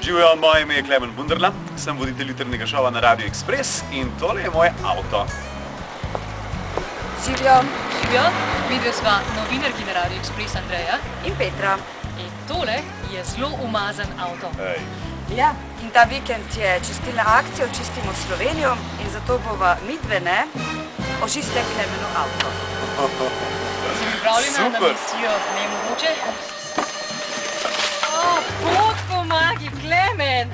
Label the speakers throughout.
Speaker 1: Živijo, moje ime je Klemen Bunderla, sem voditelj jutrnjega šova na Radio Express in tole je moj avto.
Speaker 2: Živijo.
Speaker 3: Živijo, midve sva novinarki na Radio Express Andreja
Speaker 2: In Petra.
Speaker 3: in tole je zelo umazan avto.
Speaker 1: Ej.
Speaker 2: Ja, in ta vikend je čistilna akcija Očistimo Slovenijo in zato bova midve očistile Klemenu avto.
Speaker 3: Si pripravljena na
Speaker 1: Super.
Speaker 3: misijo nemogoče? Bog pomagi, Klemen!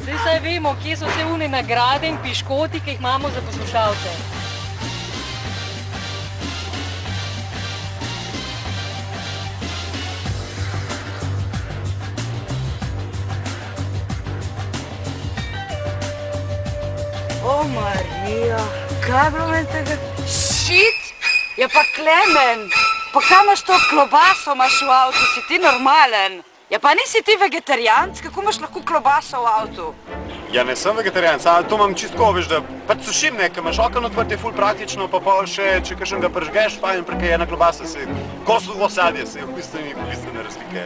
Speaker 3: Zdaj vsaj vemo, kje so vse une nagrade in piškoti, ki jih imamo za poslušalce.
Speaker 2: O, Marija, kaj je bilo meni tega? Šit! Ja pa Klemen, pa kaj imaš to klobaso imaš v avtu, si ti normalen? Ja pa nisi ti vegetarijanc, kako imaš lahko klobaso v avtu?
Speaker 1: Ja, ne sem vegetarijanc, a to imam čistko, veš, da pač sušim nekaj, imaš okno odprt, je ful praktično, pa pol še, če kakšen ga pržgeš, fajn, preka ena klobasa, se koslo osadje, se v bistvu ni bistvene razlike.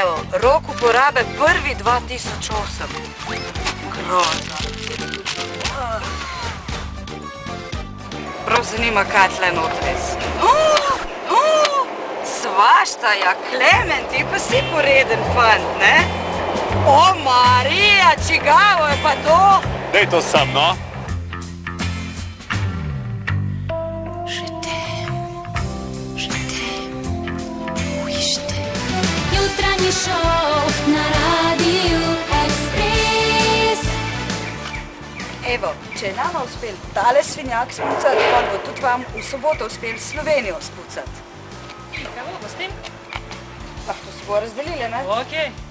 Speaker 2: Evo, rok uporabe 1. 2008. Grozno. Prav zanima, kaj tle not res. Svašta, ja, Klemen, ti pa si poreden fant, ne? O, Marija, čigavo je pa to?
Speaker 1: Dej to sam, no?
Speaker 4: Jutranji šov na Radio Express.
Speaker 2: Evo, če je nama uspel tale svinjak spucati, pa bo tudi vam v soboto uspel Slovenijo spucati.
Speaker 3: Kaj bomo s tem?
Speaker 2: Lahko se bo razdelili, ne?
Speaker 3: Okej.